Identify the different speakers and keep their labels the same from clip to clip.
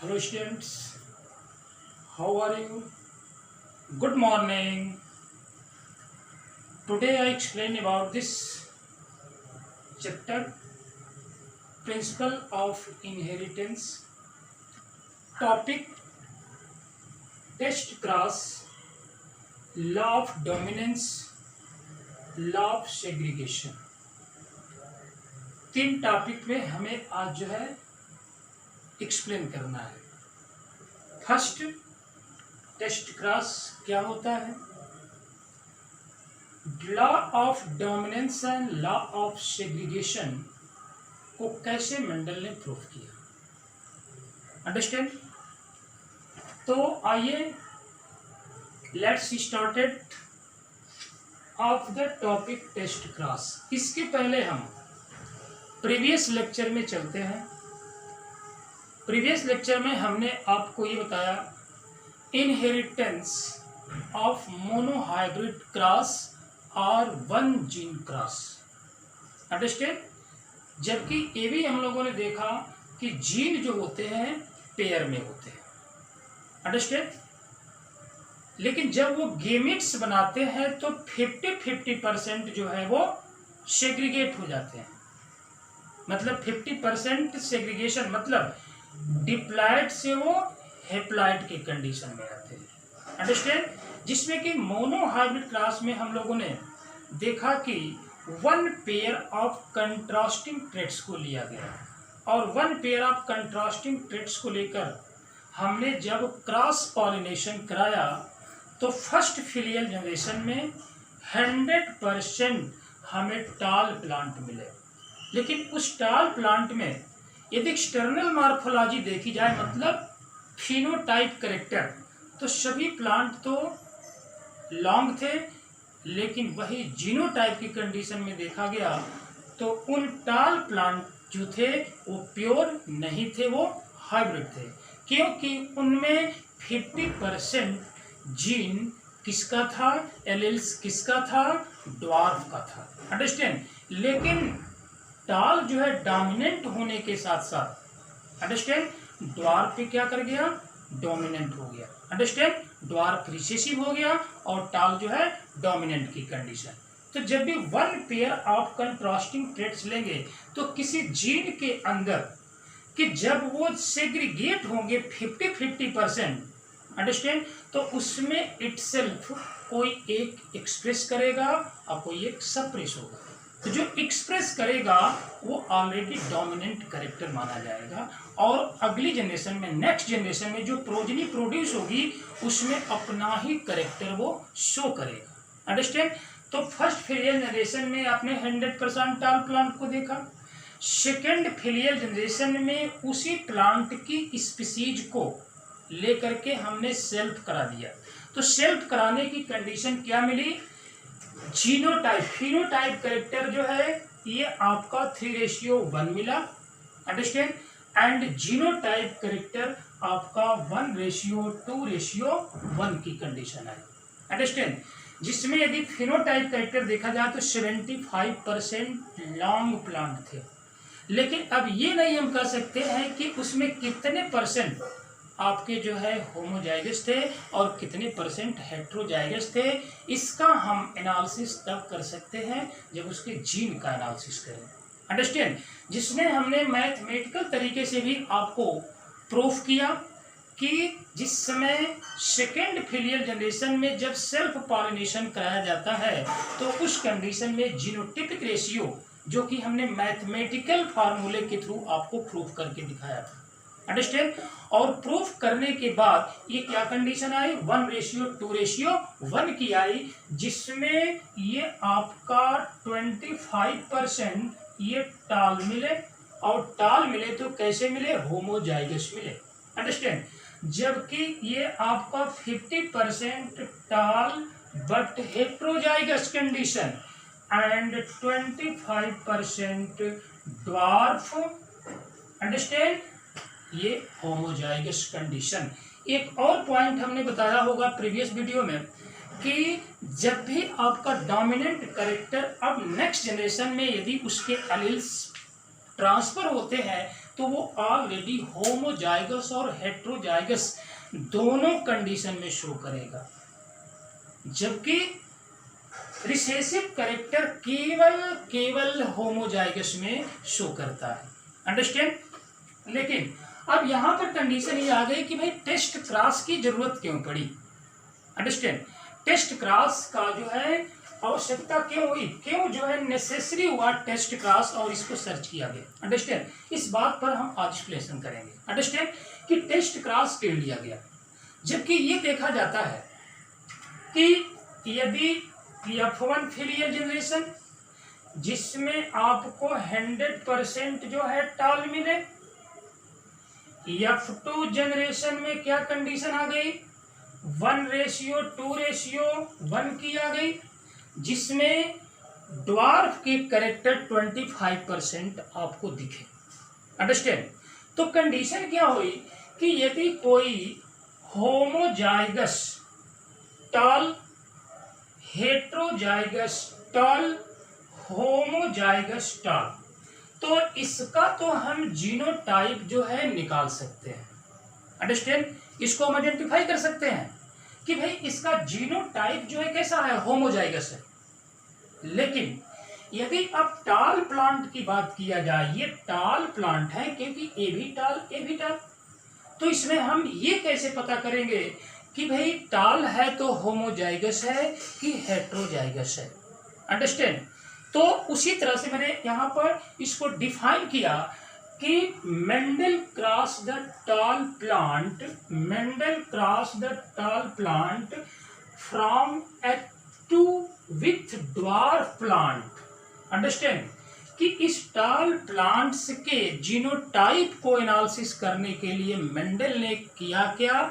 Speaker 1: Hello students, how are you? Good morning. Today I explain about this chapter, Principle of Inheritance. Topic, Test Cross, Law of Dominance, Law of Segregation. 3 topic में हमें आज जो है explain करना है। First, test cross क्या होता है, law of dominance and law of segregation को कैसे मेंडल ने प्रूव किया, अंडरस्टैंड। तो आइए let's started off the topic test cross. इसके पहले हम प्रीवियस लेक्चर में चलते हैं। प्रीवियस लेक्चर में हमने आपको ये बताया इनहेरिटेंस ऑफ मोनोहाइब्रिड क्रॉस और वन जीन क्रॉस, अंडरस्टैंड। जबकि ये भी हम लोगों ने देखा कि जीन जो होते हैं पेयर में होते हैं, अंडरस्टैंड। लेकिन जब वो गेमेट्स बनाते हैं तो 50-50% जो है वो सेग्रीगेट हो जाते हैं। मतलब 50% सेग्रीगेशन, मतलब डिप्लॉयड से वो हैप्लॉयड के कंडीशन में आते हैं, अंडरस्टैंड। जिसमें कि मोनोहाइब्रिड क्लास में हम लोगों ने देखा कि one pair of contrasting traits को लिया गया और one pair of contrasting traits को लेकर हमने जब क्रॉस पॉलिनेशन कराया तो फर्स्ट फिलियल जनरेशन में 100% हमें टाल प्लांट मिले। लेकिन उस टाल प्लांट में यदि एक्सटर्नल मॉर्फोलॉजी देखी जाए, मतलब फिनोटाइप कैरेक्टर, तो सभी प्लांट तो लॉन्ग थे, लेकिन वही जीनोटाइप की कंडीशन में देखा गया तो उन टाल प्लांट जो थे वो प्योर नहीं थे, वो हाइब्रिड थे, क्योंकि उनमें 50% जीन किसका था, एलील्स किसका था, ड्वार्फ का था, अंडरस्टैंड। लेकिन टाल जो है डोमिनेंट होने के साथ साथ, अंडरस्टैंड, ड्वार्फ पे क्या कर गया, डोमिनेंट हो गया, अंडरस्टैंड। ड्वार्फ रिसेसिव हो गया और टाल जो है डोमिनेंट की कंडीशन। तो जब भी one pair of contrasting traits लेंगे तो किसी जीन के अंदर कि जब वो सेग्रीगेट होंगे 50-50%, अंडरस्टैंड, तो उसमें इटसेल्फ कोई एक एक्सप्रेस करेगा और कोई एक सप्रेस होगा। तो जो एक्सप्रेस करेगा वो ऑलरेडी डोमिनेंट कैरेक्टर माना जाएगा और अगली जनरेशन में, नेक्स्ट जनरेशन में जो प्रोजनी प्रोड्यूस होगी उसमें अपना ही कैरेक्टर वो शो करेगा, अंडरस्टैंड। तो फर्स्ट फिलियल जनरेशन में आपने 100% टाल प्लांट को देखा। सेकेंड फिलियल जनरेशन में उसी प्लांट की स्पीसीज को लेकर के हमने सेल्फ करा दिया। तो सेल्फ कराने की कंडीशन क्या मिली, जीनोटाइप, फिनोटाइप कैरेक्टर जो है ये आपका 3:1 मिला, अंडरस्टैंड। एंड जीनोटाइप कैरेक्टर आपका 1:2:1 की कंडीशन आई, अंडरस्टैंड। जिसमें यदि फिनोटाइप कैरेक्टर देखा जाए तो 75% लॉन्ग प्लांट थे। लेकिन अब ये नहीं हम कह सकते हैं कि उसमें कितने परसेंट आपके जो है होमोजाइगस थे और कितने परसेंट हेट्रोजाइगस थे। इसका हम एनालिसिस तब कर सकते हैं जब उसके जीन का एनालिसिस करें, अंडरस्टैंड। जिसमें हमने मैथमेटिकल तरीके से भी आपको प्रूफ किया कि जिस समय सेकेंड फिलियल जनरेशन में जब सेल्फ पॉलिनेशन कराया जाता है तो उस कंडीशन में जीनोटिपिक रेशियो, जो कि हमने मैथमेटिकल फार्मूले के थ्रू आपको प्रूफ करके दिखाया था, अंडरस्टैंड। और प्रूफ करने के बाद ये क्या कंडीशन आई, 1:2:1 की आई, जिसमें ये आपका 25% ये टाल मिले और टाल मिले तो कैसे मिले, होमोजाइगस मिले, अंडरस्टैंड। जबकि ये आपका 50% टाल but heterozygous condition and 25% dwarf, understand, ये होमोजाइगस कंडीशन। एक और पॉइंट हमने बताया होगा प्रीवियस वीडियो में कि जब भी आपका डोमिनेंट कैरेक्टर अब नेक्स्ट जनरेशन में यदि उसके एलील्स ट्रांसफर होते हैं तो वो ऑलरेडी होमोजाइगस और हेट्रोजाइगस दोनों कंडीशन में शो करेगा, जबकि रिसेसिव कैरेक्टर केवल होमोजाइगस में शो करता है। अंडरस्टैंड? लेकिन अब यहां पर कंडीशन ये आ गई कि भाई टेस्ट क्रॉस की जरूरत क्यों पड़ी। अंडरस्टैंड? टेस्ट क्रॉस का जो है आवश्यकता क्यों हुई, क्यों जो है नेसेसरी हुआ टेस्ट क्रॉस और इसको सर्च किया गया। अंडरस्टैंड? इस बात पर हम आज एक्सप्लेनेशन करेंगे। अंडरस्टैंड कि टेस्ट क्रॉस क्यों लिया गया, जबकि ये देखा जाता है कि यदि F1 फिलियल जनरेशन जिसमें आपको 100% जो है टाल मिले, F2 जनरेशन में क्या कंडीशन आ गई, 1:2:1 की आ गई, जिसमें ड्वार्फ के कैरेक्टर 25% आपको दिखे। अंडरस्टैंड? तो कंडीशन क्या हुई कि यदि कोई होमोजाइगस टाल, हेट्रोजाइगस टाल, होमोजाइगस टाल, तो इसका तो हम जीनोटाइप जो है निकाल सकते हैं। अंडरस्टैंड? इसको हम आइडेंटिफाई कर सकते हैं कि भाई इसका जीनोटाइप जो है कैसा है, होमोजाइगस है। लेकिन यदि अब टाल प्लांट की बात किया जाए, ये टाल प्लांट है क्योंकि ए भी टाल, तो इसमें हम ये कैसे पता करेंगे कि भाई टाल है तो होमोजाइगस है कि हेट्रोजाइगस है। अंडरस्टैंड? तो उसी तरह से मैंने यहाँ पर इसको डिफाइन किया कि मेंडल क्रॉस द टाल plant from F2 with dwarf plant. Understand? कि इस टाल प्लांट्स के जीनोटाइप को एनालिसिस करने के लिए मेंडल ने किया क्या,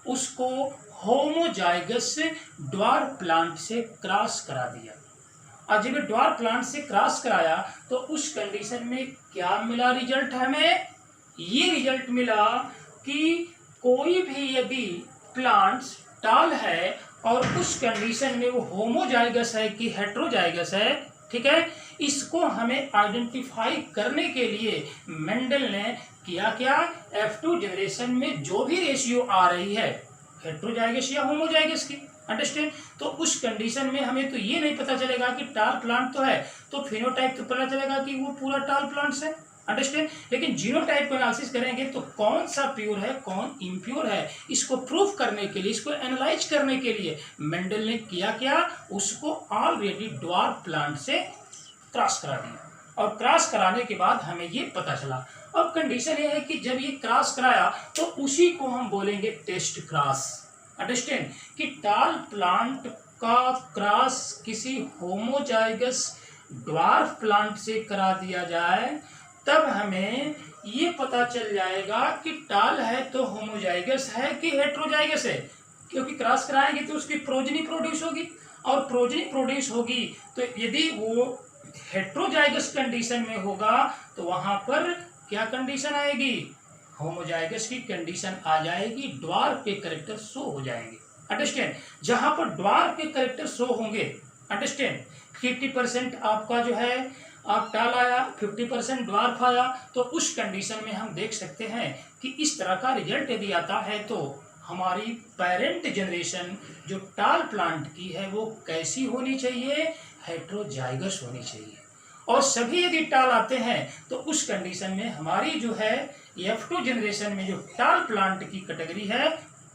Speaker 1: उसको होमोजाइगस ड्वार्फ प्लांट से क्रॉस करा दिया। और जब ड्वार्फ प्लांट से क्रॉस कराया तो उस कंडीशन में क्या मिला रिजल्ट हमें, ये रिजल्ट मिला कि कोई भी यदि प्लांट्स टाल है और उस कंडीशन में वो होमोजाइगस है कि हेट्रोजाइगस है, ठीक है, इसको हमें आइडेंटिफाई करने के लिए मेंडल ने किया क्या, F2 जनरेशन में जो भी रेशियो आ रही है हेट्रोजाइगस या होमोजाइगस की। अंडरस्टैंड? तो उस कंडीशन में हमें तो ये नहीं पता चलेगा कि टाल प्लांट तो है, तो फिनोटाइप तो पता चलेगा कि वो पूरा टाल प्लांट्स है। अंडरस्टैंड? लेकिन जीनोटाइप को एनालिसिस करेंगे तो कौन सा प्योर है कौन इम्प्योर है, इसको प्रूफ करने के लिए, इसको एनालाइज करने के लिए मेंडल ने किया क्या, उसको ऑलरेडी ड्वार्फ प्लांट से क्रॉस करा दिया। और क्रॉस कराने के बाद हमें ये पता चला। अब कंडीशन ये है कि जब ये क्रॉस कराया तो उसी को हम बोलेंगे टेस्ट क्रॉस। अंडरस्टैंड? कि टाल प्लांट का क्रॉस किसी होमोजाइगस ड्वार्फ प्लांट से करा दिया जाए, तब हमें ये पता चल जाएगा कि टाल है तो होमोजाइगस है कि हेट्रोजाइगस है, क्योंकि क्रॉस कराएंगे तो उसकी प्रोजनी प्रोड्यूस होगी, और प्रोजनी प्रोड्यूस होगी तो यदि वो हेट्रोजाइगस कंडीशन में होगा तो वहां पर क्या कंडीशन आएगी, होमोजाइगस की कंडीशन आ जाएगी, ड्वार्फ के कैरेक्टर शो हो जाएंगे। अंडरस्टैंड? जहां पर ड्वार्फ के कैरेक्टर शो होंगे, अंडरस्टैंड, 50% आपका जो है आप टाल आया, 50% ड्वार्फ आया, तो उस कंडीशन में हम देख सकते हैं कि इस तरह का रिजल्ट यदि आता है तो हमारी पेरेंट जनरेशन जो टाल प्लांट की है वो कैसी होनी चाहिए, हेट्रोजाइगस होनी चाहिए। और सभी यदि टाल आते हैं तो उस कंडीशन में हमारी जो है F2 जनरेशन में जो टाल प्लांट की कैटेगरी है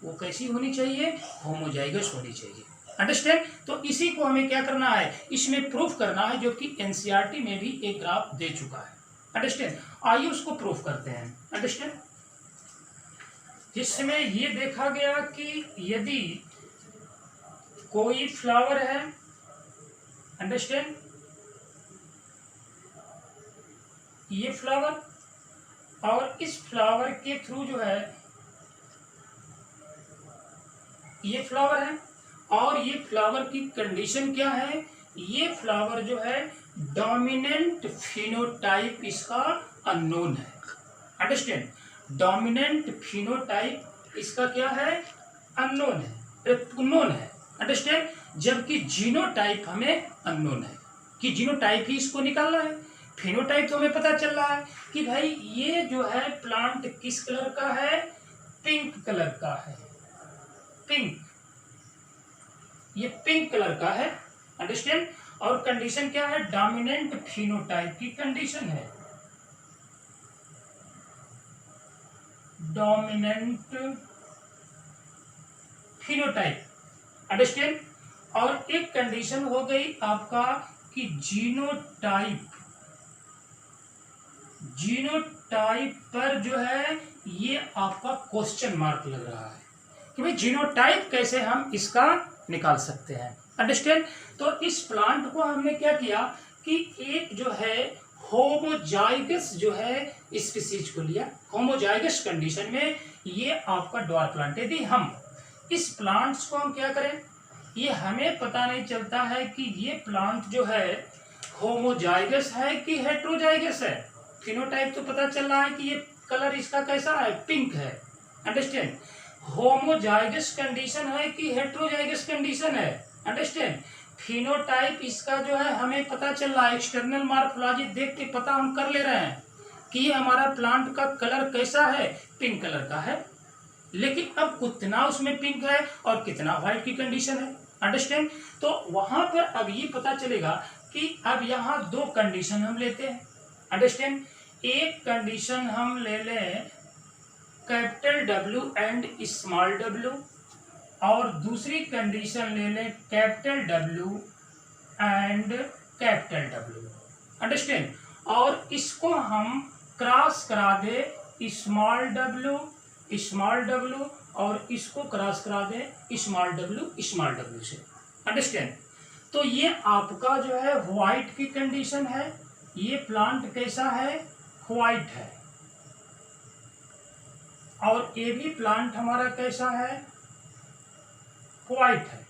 Speaker 1: वो कैसी होनी चाहिए, होमोजाइगस होनी चाहिए। अंडरस्टैंड? तो इसी को हमें क्या करना है, इसमें प्रूफ करना है, जो कि NCERT में भी एक ग्राफ दे चुका है। अंडरस्टैंड? आइए उसको प्रूफ करते हैं। अंडरस्टैंड? जिसमें ये देखा गया कि यदि कोई फ्लावर है, अंडरस्टैंड, ये फ्लावर, और इस फ्लावर के थ्रू जो है ये फ्लावर है, और ये फ्लावर की कंडीशन क्या है, ये फ्लावर जो है डोमिनेंट फिनोटाइप इसका अननोन है। अंडरस्टैंड? डोमिनेंट फिनोटाइप इसका क्या है, अननोन है, अंडरस्टैंड? जबकि जीनोटाइप हमें अननोन है, कि जीनोटाइप ही इसको निकालना है, फिनोटाइप तो हमें पता चल रहा है कि भाई ये जो है प्लांट किस कलर का है, पिंक कलर का है, पिंक, ये पिंक कलर का है, अंडरस्टैंड। और कंडीशन क्या है, डोमिनेंट फिनोटाइप की कंडीशन है, डोमिनेंट फिनोटाइप, अंडरस्टैंड। और एक कंडीशन हो गई आपका कि जीनोटाइप, जीनोटाइप पर जो है ये आपका क्वेश्चन मार्क लग रहा है कि भाई जीनोटाइप कैसे हम इसका निकाल सकते हैं, अंडरस्टैंड। तो इस प्लांट को हमने क्या किया कि एक जो है होमोजाइगस जो है स्पीसीज को लिया, होमोजाइगस कंडीशन में ये आपका ड्वार्फ प्लांट। यदि हम इस प्लांट्स को हम क्या करें, ये हमें पता नहीं चलता है कि ये प्लांट जो है होमोजाइगस है कि हेट्रोजाइगस है। फिनोटाइप तो पता चल रहा है कि ये कलर इसका कैसा है, पिंक है, अंडरस्टैंड। होमोजाइगस कंडीशन है कि हेट्रोजाइगस कंडीशन है, अंडरस्टैंड। फिनोटाइप इसका जो है हमें पता चल रहा है, एक्सटर्नल मार्फोलॉजी देख के पता हम कर ले रहे हैं कि ये हमारा प्लांट का कलर कैसा है, पिंक कलर का है। लेकिन अब कितना उसमें पिंक है और कितना व्हाइट की कंडीशन है, अंडरस्टैंड। तो वहां पर अब ये पता चलेगा कि अब यहाँ दो कंडीशन हम लेते हैं, अंडरस्टैंड। एक कंडीशन हम ले लें capital W and small W, और दूसरी कंडीशन ले लें capital W and capital W, understand. और इसको हम क्रॉस करा दे स्मॉल डब्ल्यू स्मॉल डब्ल्यू, और इसको क्रॉस करा दे स्मॉल डब्ल्यू से, अंडरस्टैंड। तो ये आपका जो है व्हाइट की कंडीशन है, ये प्लांट कैसा है, व्हाइट है। और ये भी प्लांट हमारा कैसा है, व्हाइट है,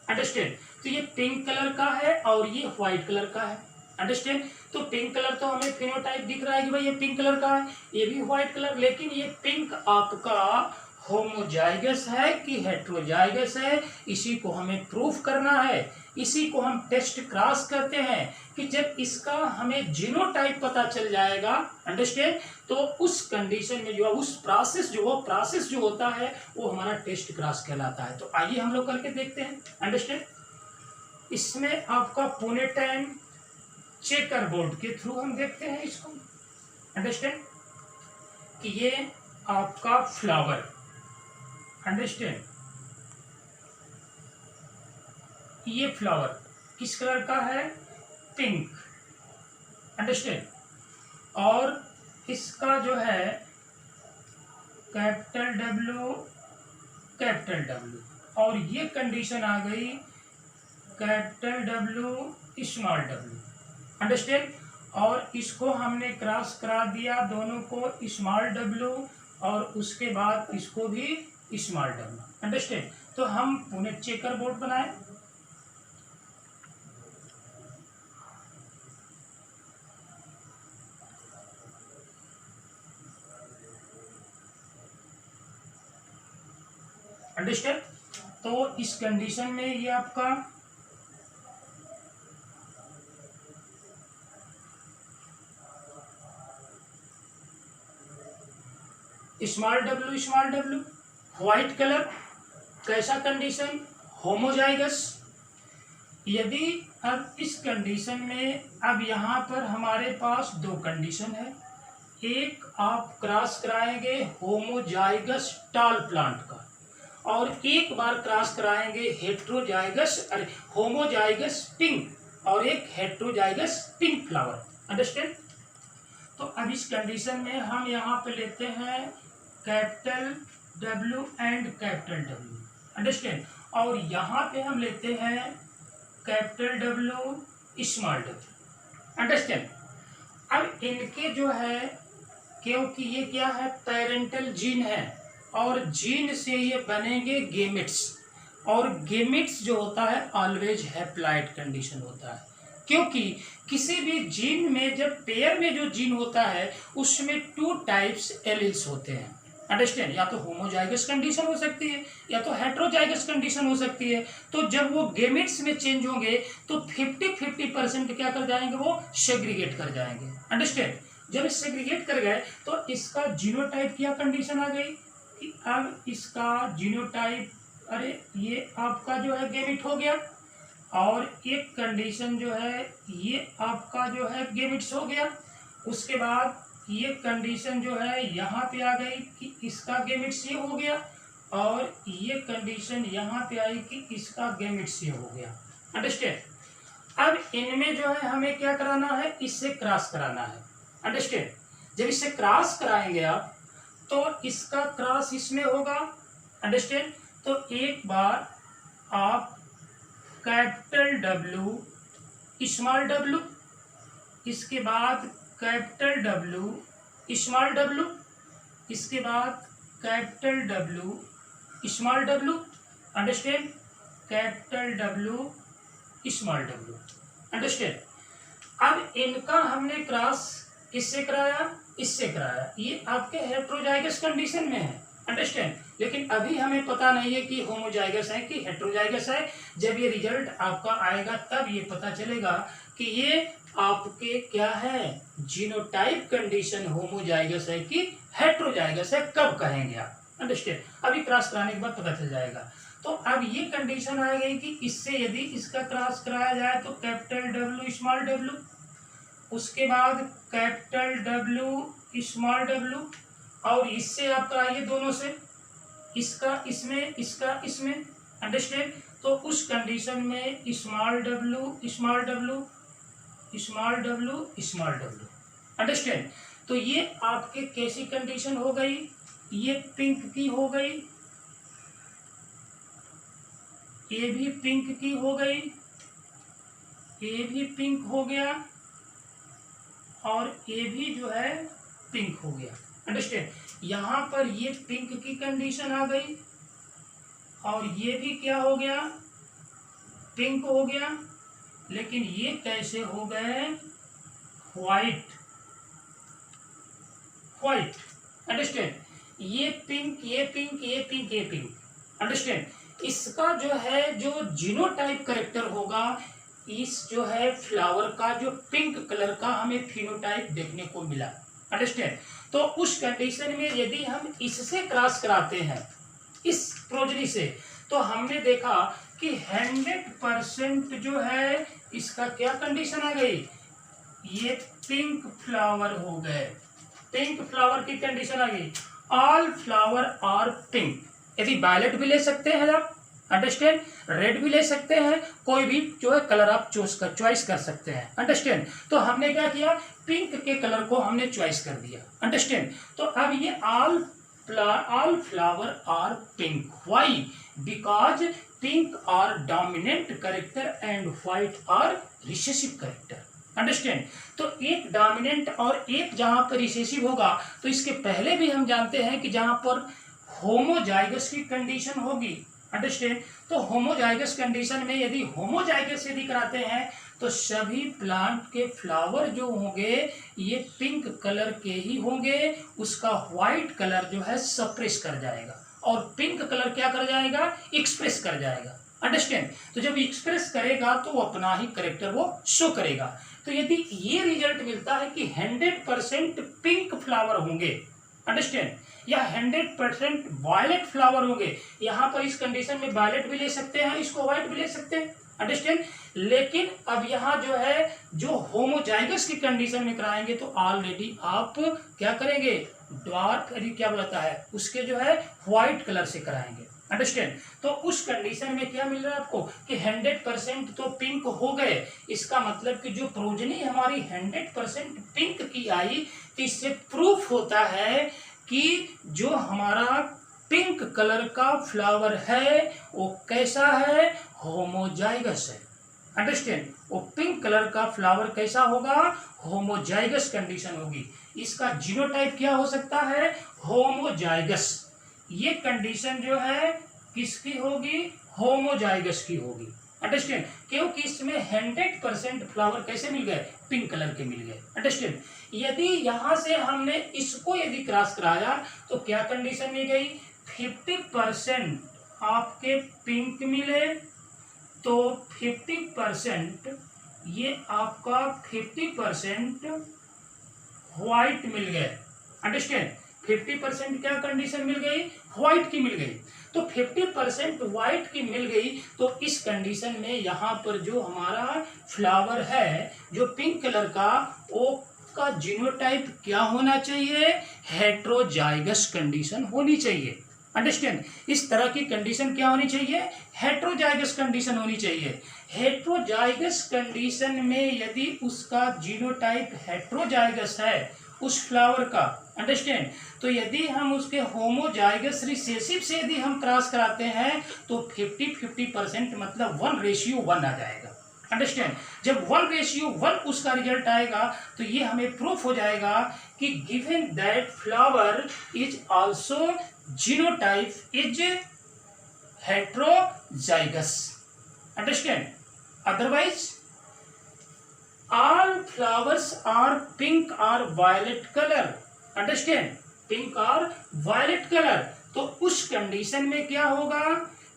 Speaker 1: अंडरस्टैंड। तो ये पिंक कलर का है और ये व्हाइट कलर का है, अंडरस्टैंड। तो पिंक कलर तो हमें फिनोटाइप दिख रहा है कि भाई ये पिंक कलर का है, ये भी व्हाइट कलर, लेकिन ये पिंक आपका होमोजाइगस है कि हेट्रोजाइगस है, इसी को हमें प्रूफ करना है। इसी को हम टेस्ट क्रॉस करते हैं कि जब इसका हमें जीनोटाइप पता चल जाएगा, अंडरस्टैंड, तो उस कंडीशन में जो उस प्रोसेस जो होता है वो हमारा टेस्ट क्रॉस कहलाता है। तो आइए हम लोग करके देखते हैं, अंडरस्टैंड। इसमें आपका पुणे टाइम चेकर बोर्ड के थ्रू हम देखते हैं इसको, अंडरस्टैंड, कि ये आपका फ्लावर, अंडरस्टैंड, ये फ्लावर किस कलर का है, पिंक, अंडरस्टैंड। और इसका जो है कैपिटल डब्ल्यू, और ये कंडीशन आ गई capital W small W, understand. और इसको हमने क्रॉस करा दिया दोनों को, स्मॉल डब्ल्यू और उसके बाद इसको भी स्मॉल डब्ल्यू, अंडरस्टैंड। तो हम पुणे चेकर बोर्ड बनाए, अंडरस्टैंड। तो इस कंडीशन में ये आपका स्मॉल डब्ल्यू व्हाइट कलर, कैसा कंडीशन, होमोजाइगस। यदि अब इस कंडीशन में अब यहाँ पर हमारे पास दो कंडीशन है, एक आप क्रॉस कराएंगे होमोजाइगस टॉल प्लांट का, और एक बार क्रॉस कराएंगे होमोजाइगस पिंक और एक हेट्रोजाइगस पिंक फ्लावर, अंडरस्टैंड। तो अब इस कंडीशन में हम यहाँ पे लेते हैं capital W and capital W, understand. और यहाँ पे हम लेते हैं capital W small W, understand. अब इनके जो है, क्योंकि ये क्या है, पेरेंटल जीन है, और जीन से ये बनेंगे गेमेट्स, और गेमेट्स जो होता है ऑलवेज हैप्लॉइड कंडीशन होता है, क्योंकि किसी भी जीन में जब पेयर में जो जीन होता है उसमें 2 टाइप्स एलील्स होते हैं, अंडरस्टैंड, या तो होमोजाइगस कंडीशन हो सकती है या तो हेट्रोजाइगस कंडीशन हो सकती है। तो जब वो गेमेट्स में चेंज होंगे तो 50-50% क्या कर जाएंगे, वो सेग्रीगेट कर जाएंगे। अंडरस्टैंड, जब सेग्रीगेट कर गए तो इसका जीनोटाइप क्या कंडीशन आ गई कि अब इसका जीनोटाइप, अरे ये आपका जो है गेमिट हो गया, और एक कंडीशन जो है ये आपका जो है गेमिट्स हो गया। उसके बाद ये कंडीशन जो है यहाँ पे आ गई कि इसका गेमिट्स ये हो गया, और ये कंडीशन यहाँ पे आई कि इसका गेमिट्स ये हो गया। अंडरस्टैंड, अब इनमें जो है हमें क्या कराना है, इससे क्रॉस कराना है। अंडरस्टैंड, जब इससे क्रॉस कराएंगे आप तो इसका क्रॉस इसमें होगा। अंडरस्टैंड, तो एक बार आप कैपिटल डब्ल्यू स्मॉल डब्ल्यू, इसके बाद कैपिटल डब्ल्यू स्मॉल डब्ल्यू, इसके बाद capital W small W. Understand, capital W small W. Understand, अब इनका हमने क्रॉस किससे कराया, इससे कराया, ये आपके हेट्रोजाइगस कंडीशन में है। अंडरस्टैंड, लेकिन अभी हमें पता नहीं है कि होमोजाइगस है कि हेट्रोजाइगस है। जब ये रिजल्ट आपका आएगा तब ये पता चलेगा कि ये आपके क्या है, जीनोटाइप कंडीशन होमोजाइगस है कि हेट्रोजाइगस है, कब कहेंगे आप। अंडरस्टैंड, अभी क्रॉस कराने के बाद पता चल जाएगा। तो अब ये कंडीशन आ गई कि इससे यदि इसका क्रॉस कराया जाए तो कैपिटल डब्ल्यू स्मॉल डब्ल्यू, उसके बाद कैपिटल डब्ल्यू स्मॉल डब्ल्यू, और इससे आप कराइए दोनों से, इसका इसमें इसका इसमें। अंडरस्टैंड, तो उस कंडीशन में small W small W small W small W. Understand, तो ये आपके कैसी कंडीशन हो गई, ये पिंक की हो गई, ये भी पिंक की हो गई, ये भी पिंक हो गया, और ये भी जो है पिंक हो गया। अंडरस्टैंड, यहाँ पर ये पिंक की कंडीशन आ गई, और ये भी क्या हो गया, पिंक हो गया, लेकिन ये कैसे हो गए, व्हाइट व्हाइट। अंडरस्टैंड, ये पिंक ये पिंक ये पिंक ये पिंक। अंडरस्टैंड, इसका जो है जो जीनोटाइप कैरेक्टर होगा, इस जो है फ्लावर का जो पिंक कलर का हमें फिनोटाइप देखने को मिला। अंडरस्टैंड, तो उस कंडीशन में यदि हम इससे क्रॉस कराते हैं, इस प्रोजनी से, तो हमने देखा कि 100% जो है इसका क्या कंडीशन आ गई, ये पिंक फ्लावर हो गए, पिंक फ्लावर की कंडीशन आ गई। ऑल फ्लावर आर पिंक, यदि वायलेट भी ले सकते हैं आप, अंडरस्टैंड, रेड भी ले सकते हैं, कोई भी जो है कलर आप चॉइस कर सकते हैं। अंडरस्टैंड, तो हमने क्या किया, पिंक के कलर को हमने चॉइस कर दिया। अंडरस्टैंड, तो अब ये all flower are pink, why, because pink are dominant character and white are recessive character. Understand, तो एक डोमिनेंट और एक जहां पर रिसेसिव होगा, तो इसके पहले भी हम जानते हैं कि जहां पर होमोजाइगस की कंडीशन होगी। अंडरस्टैंड, तो होमोजाइगस कंडीशन में यदि होमोजाइगस यदि कराते हैं तो सभी प्लांट के फ्लावर जो होंगे ये पिंक कलर के ही होंगे, उसका व्हाइट कलर जो है सप्रेस कर जाएगा, और पिंक कलर क्या कर जाएगा, एक्सप्रेस कर जाएगा। अंडरस्टैंड, तो जब एक्सप्रेस करेगा तो वो अपना ही करेक्टर वो शो करेगा। तो यदि ये रिजल्ट मिलता है कि 100% पिंक फ्लावर होंगे, अंडरस्टैंड, या 100% वायलेट फ्लावर होंगे, यहाँ पर इस कंडीशन में वायलेट भी ले सकते हैं, इसको व्हाइट भी ले सकते हैं। अंडरस्टैंड, लेकिन अब यहाँ जो है जो होमोजाइगस की कंडीशन में कराएंगे तो ऑलरेडी आप क्या करेंगे, डार्क क्या बोलता है उसके जो है व्हाइट कलर से कराएंगे। अंडरस्टैंड, तो उस कंडीशन में क्या मिल रहा है आपको कि 100% तो पिंक हो गए, इसका मतलब कि जो प्रोजनी हमारी 100% पिंक की आई, तो इससे प्रूफ होता है कि जो हमारा पिंक कलर का फ्लावर है वो कैसा है, होमोजाइगस है। अंडरस्टैंड, वो पिंक कलर का फ्लावर कैसा होगा, होमोजाइगस कंडीशन होगी। इसका जीनोटाइप क्या हो सकता है, होमोजाइगस। ये कंडीशन जो है किसकी होगी, होमोजाइगस की होगी। अंडरस्टैंड, क्योंकि इसमें 100% फ्लावर कैसे मिल गए, पिंक कलर के मिल गए। अंडरस्टैंड, यदि यहां से हमने इसको यदि क्रॉस कराया तो क्या कंडीशन मिल गई, 50% आपके पिंक मिले तो 50% ये आपका 50% व्हाइट मिल गए। अंडरस्टैंड, 50% क्या कंडीशन मिल गई, व्हाइट की मिल गई। तो 50% व्हाइट की मिल गई तो इस कंडीशन में यहाँ पर जो हमारा फ्लावर है जो पिंक कलर का, वो का जीनोटाइप क्या होना चाहिए, हेट्रोजाइगस कंडीशन होनी चाहिए। अंडरस्टैंड, इस तरह की कंडीशन क्या होनी चाहिए, हेट्रोजाइगस कंडीशन होनी चाहिए। हेट्रोजाइगस कंडीशन में यदि उसका जीनोटाइप हेट्रोजाइगस है उस फ्लावर का, अंडरस्टैंड, तो यदि हम उसके होमोजाइगस रिसेसिव से यदि हम क्रॉस कराते हैं तो 50-50% मतलब 1:1 आ जाएगा। अंडरस्टैंड, जब 1:1 उसका रिजल्ट आएगा तो ये हमें प्रूफ हो जाएगा कि given that flower is also genotype is heterozygous. Understand, otherwise all flowers are pink or violet color। Understand, pink और वायलेट कलर। तो उस कंडीशन में क्या होगा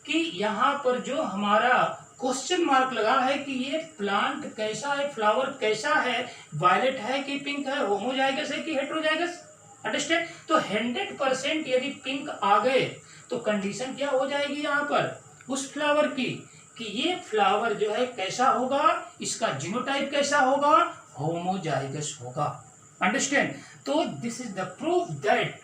Speaker 1: कि यहाँ पर जो हमारा क्वेश्चन मार्क लगा है कि ये प्लांट कैसा है, फ्लावर कैसा है, वायलेट है कि पिंक है, होमोजाइगस है कि हेट्रोजाइगस। अंडरस्टैंड, तो 100% यदि पिंक आ गए तो कंडीशन क्या हो जाएगी यहाँ पर उस फ्लावर की कि ये फ्लावर जो है कैसा होगा, इसका जीनोटाइप कैसा होगा, होमोजाइगस होगा। अंडरस्टैंड, तो this is the proof that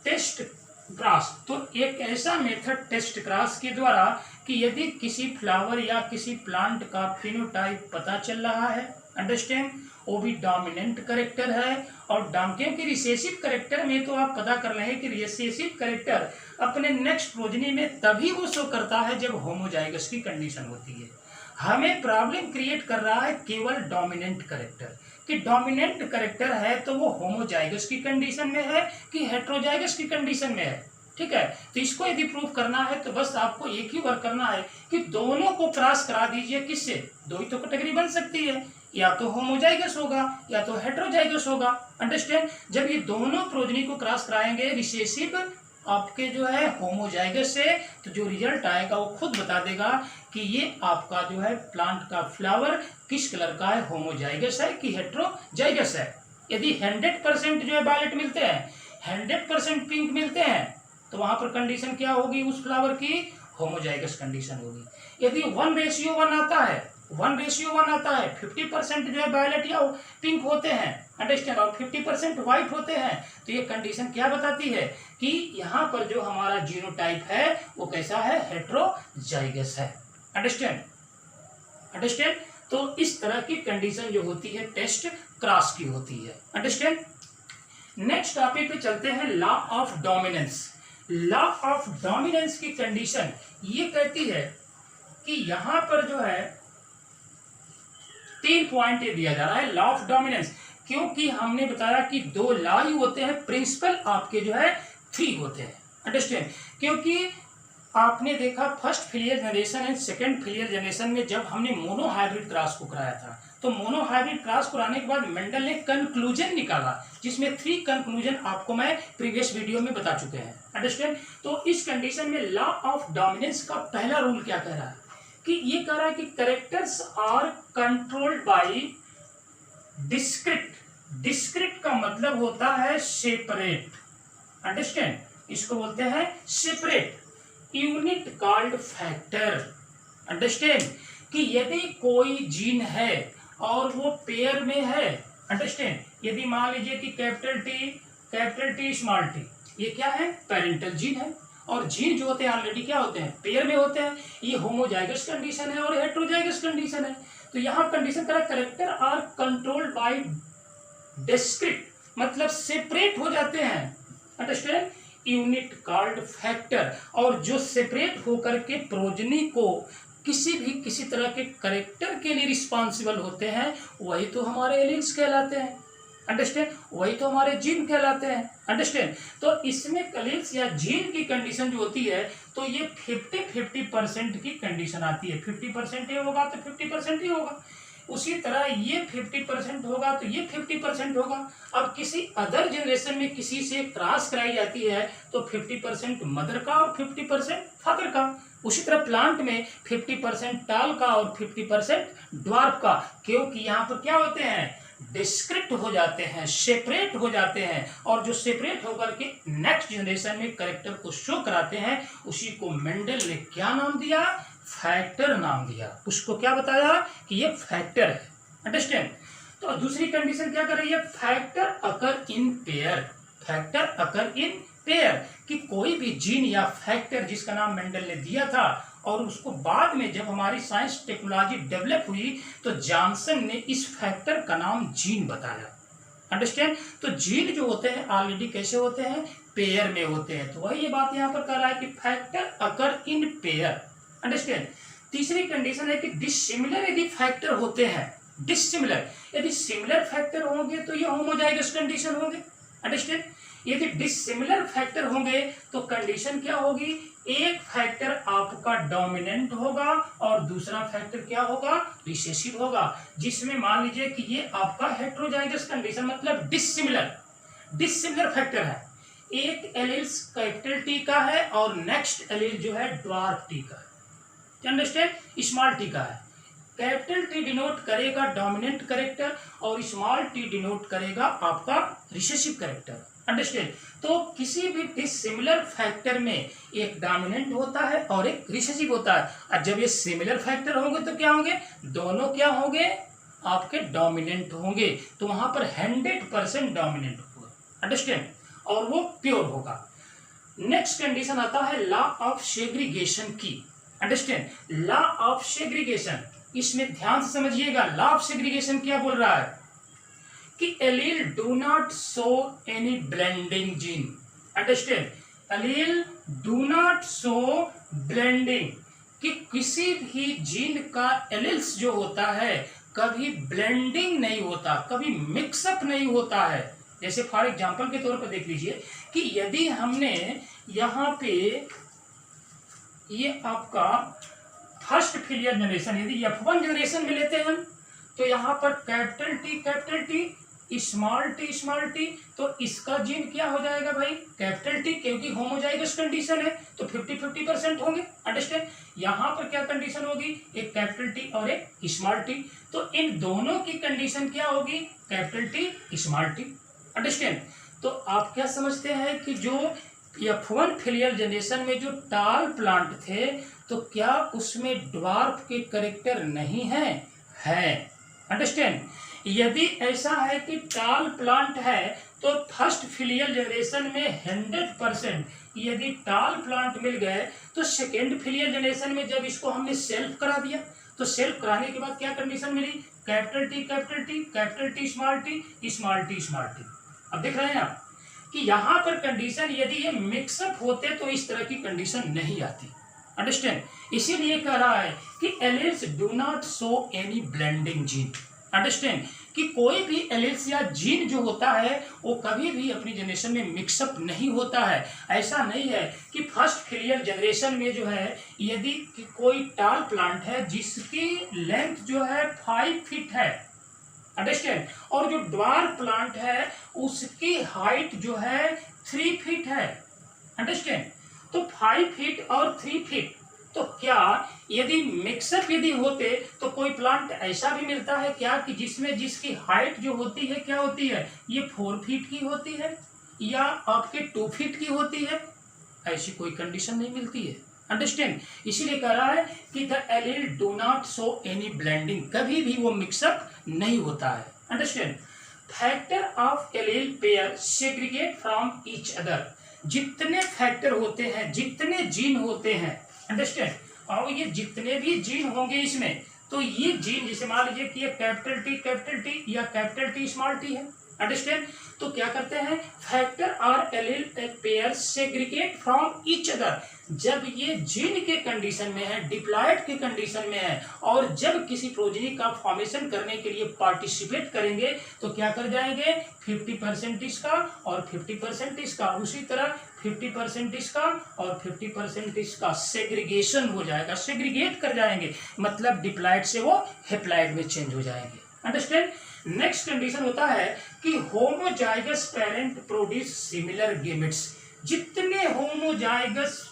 Speaker 1: test cross, तो एक ऐसा मेथड टेस्ट क्रॉस के द्वारा कि यदि किसी फ्लावर या किसी प्लांट का फिनोटाइप पता चल रहा है, अंडरस्टैंड, वो भी डोमिनेंट करेक्टर है और क्योंकि रिसेसिव करेक्टर में तो आप पता कर रहे हैं कि रिसेसिव करेक्टर अपने नेक्स्ट प्रोजनी में तभी वो शो करता है जब होमोजाइगस की कंडीशन होती है। हमें प्रॉब्लम क्रिएट कर रहा है केवल डोमिनेंट करेक्टर, कि डोमिनेंट करेक्टर है तो वो होमोजाइगस की कंडीशन में है कि हेट्रोजाइगस की कंडीशन में है। ठीक है, तो इसको यदि प्रूव करना है तो बस आपको एक ही वर्क करना है कि दोनों को क्रॉस करा दीजिए। किससे, दो ही तो कैटेगरी बन सकती है, या तो होमोजाइगस होगा या तो हेट्रोजाइगस होगा। अंडरस्टैंड, जब ये दोनों प्रोजनी को क्रॉस कराएंगे रिसेसिव आपके जो है होमोजाइगस से, तो जो रिजल्ट आएगा वो खुद बता देगा कि ये आपका जो है प्लांट का फ्लावर किस कलर का है, होमोजाइगस है कि हेट्रोजाइगस है। यदि 100% जो है वायलेट मिलते हैं, 100% पिंक मिलते हैं, तो वहां पर कंडीशन क्या होगी उस फ्लावर की, होमोजाइगस कंडीशन होगी। यदि 1:1 आता है, 1:1 आता है, 50% जो है वायलेट या पिंक होते हैं, अंडरस्टैंड, और 50% व्हाइट होते हैं, तो ये कंडीशन क्या बताती है कि यहाँ पर जो हमारा जीनोटाइप है वो कैसा है, हेट्रोजाइगस है। अंडरस्टैंड, अंडरस्टैंड, तो इस तरह की कंडीशन जो होती है टेस्ट क्रॉस की होती है। अंडरस्टैंड, नेक्स्ट टॉपिक पे चलते हैं, law of dominance. Law of dominance की कंडीशन ये कहती है कि यहां पर जो है 3 पॉइंट दिया जा रहा है लॉ ऑफ डोमिनेंस, क्योंकि हमने बताया कि 2 लॉ ही होते हैं, प्रिंसिपल आपके जो है 3 होते हैं। अंडरस्टैंड, क्योंकि आपने देखा first filial generation and second filial generation में जब हमने मोनो हाइब्रिड क्रॉस को कराया था, तो मोनो हाइब्रिड क्रॉस कराने के बाद मेंडल ने कंक्लूजन निकाला, जिसमें 3 कंक्लूजन आपको मैं प्रीवियस वीडियो में बता चुके हैं। अंडरस्टैंड, तो इस कंडीशन में लॉ ऑफ डोमिनेंस का पहला रूल क्या कह रहा है कि ये कह रहा है कि characters are controlled by discrete. Discrete का मतलब होता है सेपरेट। अंडरस्टैंड, इसको बोलते हैं separate unit called factor. Understand, कि यदि कोई जीन है और वो पेयर में है, अंडरस्टैंड, यदि मान लीजिए कि कैपिटल टी स्मॉल टी, ये क्या है, पेरेंटल जीन है, और जीन जो होते हैं ऑलरेडी क्या होते हैं, पेयर में होते हैं। ये होमोजाइगस कंडीशन है और हेट्रोजाइगस कंडीशन है। तो यहाँ कंडीशन करा character are controlled by discrete, मतलब सेपरेट हो जाते हैं। अंडरस्टैंड, यूनिट कॉल्ड फैक्टर, और जो सेपरेट होकर के प्रोजनी को किसी तरह के कैरेक्टर के लिए रिस्पॉन्सिबल होते हैं वही तो हमारे एलियंस कहलाते हैं। अंडरस्टैंड, वही तो हमारे जीन कहलाते हैं। अंडरस्टैंड, तो इसमें एलील्स या जीन की कंडीशन जो होती है तो ये 50-50% की कंडीशन आती है। 50% ये होगा तो 50% ही होगा, उसी तरह ये 50% होगा तो ये 50% होगा। अब किसी अदर जनरेशन में किसी से क्रॉस कराई जाती है तो 50% मदर का और 50% फादर का। उसी तरह प्लांट में 50% टाल का और 50% ड्वार्फ का, क्योंकि यहाँ पर क्या होते हैं, डिस्क्रिप्ट हो जाते हैं, सेपरेट हो जाते हैं, और जो सेपरेट होकर के नेक्स्ट जनरेशन में कैरेक्टर को शो कराते हैं उसी को मेंडल ने क्या नाम दिया, फैक्टर नाम दिया। उसको क्या बताया कि ये फैक्टर है। अंडरस्टैंड, तो दूसरी कंडीशन क्या कर रही है, factor occur in pair. Factor occur in pair, कि कोई भी जीन या फैक्टर जिसका नाम मेंडल ने दिया था और उसको बाद में जब हमारी साइंस टेक्नोलॉजी डेवलप हुई तो जॉनसन ने इस फैक्टर का नाम जीन बताया। अंडरस्टैंड, तो जीन जो होते हैं ऑलरेडी कैसे होते हैं, पेयर में होते हैं। तो वही ये बात यहाँ पर कर रहा है कि factor occur in pair. Understand, तीसरी कंडीशन है कि डिसिमिलर यदि फैक्टर होते हैं, डिसिमिलर यदि सिमिलर फैक्टर होंगे तो ये होमोजाइगस कंडीशन होंगे। अंडरस्टैंड, यदि डिसिमिलर फैक्टर होंगे तो कंडीशन क्या होगी, एक फैक्टर आपका डोमिनेंट होगा और दूसरा फैक्टर क्या होगा, रिसेसिव होगा। जिसमें मान लीजिए कि ये आपका हेटेरोजाइगस कंडीशन मतलब डिसिमिलर फैक्टर है, एक एलील्स कैपिटल टी का है और नेक्स्ट एलील जो है ड्वार्फ टी का है। अंडरस्टैंड, स्मॉल टी का है। कैपिटल टी डिनोट करेगा डोमिनेंट कैरेक्टर और स्मॉल टी डिनोट करेगा आपका रिसेसिव कैरेक्टर। अंडरस्टैंड, तो किसी भी डिसिमिलर फैक्टर में एक डोमिनेंट होता है और एक रिसेसिव होता है, और जब ये सिमिलर फैक्टर होंगे तो क्या होंगे, दोनों क्या होंगे, आपके डोमिनेंट होंगे। तो वहां पर 100% डोमिनेंट होगा। अंडरस्टैंड, और वो प्योर होगा। नेक्स्ट कंडीशन आता है लॉ ऑफ सेग्रीगेशन की। अंडरस्टैंड, लॉ ऑफ सेग्रीगेशन, इसमें ध्यान से समझिएगा। लॉ ऑफ सेग्रीगेशन क्या बोल रहा है कि allele do not show any blending gene. Understand, allele do not show blending, कि किसी भी जीन का एलील्स जो होता है कभी ब्लेंडिंग नहीं होता, कभी मिक्सअप नहीं होता है। जैसे फॉर एग्जांपल के तौर पर देख लीजिए कि यदि हमने यहाँ पे ये आपका फर्स्ट फिलियर जनरेशन यदि F1 जनरेशन में लेते हैं हम, तो यहाँ पर कैपिटल टी स्मॉल टी, तो इसका जीन क्या हो जाएगा भाई, कैपिटल टी, क्योंकि होमोजाइगस कंडीशन है तो 50-50% होंगे। अंडरस्टैंड, यहाँ पर क्या कंडीशन होगी, एक कैपिटल टी और एक स्मॉल टी, तो इन दोनों की कंडीशन क्या होगी, capital T small T. Understand, तो आप क्या समझते हैं कि जो F1 फिलियर जनरेशन में जो टाल प्लांट थे तो क्या उसमें ड्वार्फ के कैरेक्टर नहीं है, अंडरस्टैंड, यदि ऐसा है कि टाल प्लांट है तो फर्स्ट फिलियर जनरेशन में 100% यदि टाल प्लांट मिल गए तो सेकेंड फिलियर जनरेशन में जब इसको हमने सेल्फ करा दिया तो सेल्फ कराने के बाद क्या कंडीशन मिली, कैपिटल टी स्मॉल टी। अब देख रहे हैं आप कि यहाँ पर कंडीशन यदि ये मिक्सअप होते तो इस तरह की कंडीशन नहीं आती। अंडरस्टैंड, इसीलिए कह रहा है कि alleles do not show any blending gene. Understand, कि कोई भी एलील्स या जीन जो होता है वो कभी भी अपनी जनरेशन में मिक्सअप नहीं होता है। ऐसा नहीं है कि फर्स्ट फिलियर जनरेशन में जो है यदि कोई टाल प्लांट है जिसकी लेंथ जो है 5 फीट है, अंडरस्टैंड, और जो ड्वार्फ प्लांट है उसकी हाइट जो है 3 फीट है। अंडरस्टैंड, तो 5 फीट और 3 फीट, तो क्या यदि मिक्सअप यदि होते तो कोई प्लांट ऐसा भी मिलता है क्या कि जिसमें जिसकी हाइट जो होती है क्या होती है, ये 4 फीट की होती है या आपके 2 फीट की होती है, ऐसी कोई कंडीशन नहीं मिलती है। अंडरस्टैंड, इसीलिए कह रहा है कि the allele do not show any blending, कभी भी वो मिक्सअप नहीं होता है। Understand, factor of allele pair segregate from each other, जितने फैक्टर होते हैं, जितने जीन होते हैं, अंडरस्टैंड, और ये जितने भी जीन होंगे इसमें, तो ये जीन जैसे मान लीजिए कि ये कैपिटल टी या कैपिटल टी स्मॉल टी है, अंडरस्टैंड। तो क्या करते हैं, फैक्टर और allele pair segregate from each other. जब ये जीन के कंडीशन में है, डिप्लॉयड के कंडीशन में है, और जब किसी प्रोजेनी का फॉर्मेशन करने के लिए पार्टिसिपेट करेंगे तो क्या कर जाएंगे, 50% इसका और 50% इसका, उसी तरह 50% इसका और 50% इसका सेग्रीगेशन हो जाएगा, सेग्रीगेट कर जाएंगे, मतलब डिप्लॉयड से वो हेप्लॉयड में चेंज हो जाएंगे। अंडरस्टैंड। नेक्स्ट कंडीशन होता है कि homozygous parent produce similar gametes. जितने होमोजाइगस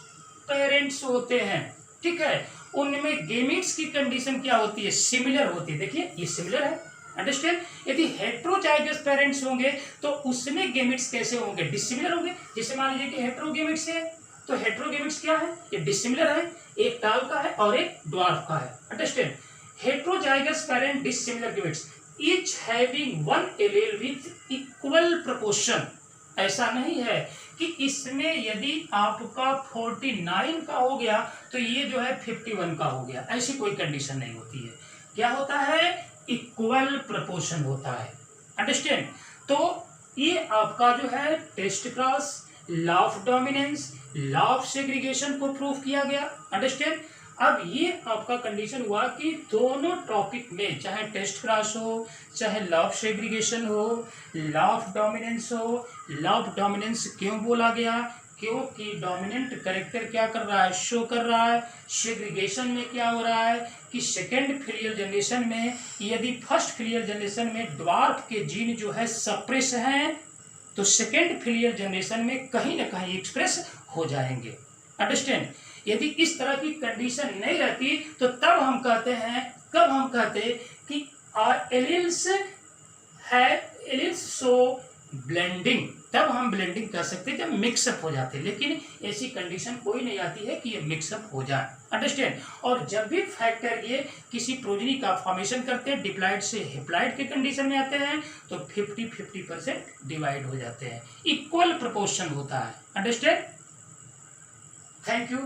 Speaker 1: पेरेंट्स होते हैं, ठीक है, उनमें गेमेट्स की कंडीशन क्या होती है, सिमिलर होती है। देखिए ये सिमिलर है, अंडरस्टैंड। यदि हेट्रोजाइगस पेरेंट्स होंगे तो उसमें गेमेट्स कैसे होंगे, डिसिमिलर होंगे। जैसे मान लीजिए कि हेट्रोगेमेट्स है, तो हेट्रोगेमेट्स क्या है, ये डिसिमिलर है, एक टाल का है और एक ड्वार्फ का है, understand. Heterozygous parent dissimilar gametes each having one allele with equal proportion. ऐसा नहीं है कि इसमें यदि आपका 49 का हो गया तो ये जो है 51 का हो गया, ऐसी कोई कंडीशन नहीं होती है। क्या होता है, इक्वल प्रोपोर्शन होता है, अंडरस्टैंड। तो ये आपका जो है test cross, law of dominance, law of segregation को प्रूव किया गया, अंडरस्टैंड। अब ये आपका कंडीशन हुआ कि दोनों टॉपिक में, चाहे टेस्ट क्रॉस हो, चाहे लॉ ऑफ सेग्रीगेशन हो, लॉ ऑफ डोमिनेंस हो। लॉ ऑफ डोमिनेंस क्यों बोला गया, क्योंकि डोमिनेंट कैरेक्टर क्या कर रहा है, शो कर रहा है। सेग्रीगेशन में क्या हो रहा है कि सेकेंड फिलियल जनरेशन में यदि फर्स्ट फिलियल जनरेशन में ड्वार्फ के जीन जो है सप्रेस हैं, तो सेकेंड फिलियल जनरेशन में कहीं ना कहीं एक्सप्रेस हो जाएंगे, अंडरस्टैंड। यदि इस तरह की कंडीशन नहीं रहती तो तब हम कहते हैं, कब हम कहते कि एलील्स है, एलील्स शो ब्लेंडिंग, तब हम ब्लेंडिंग कर सकते हैं जब मिक्सअप हो जाते हैं। लेकिन ऐसी कंडीशन कोई नहीं आती है कि ये मिक्सअप हो जाए, अंडरस्टैंड। और जब भी फैक्टर ये किसी प्रोजेनी का फॉर्मेशन करते हैं, डिप्लॉयड से हेप्लॉयड के कंडीशन में आते हैं, तो 50-50% डिवाइड हो जाते हैं, इक्वल प्रोपोर्शन होता है, अंडरस्टैंड। Thank you.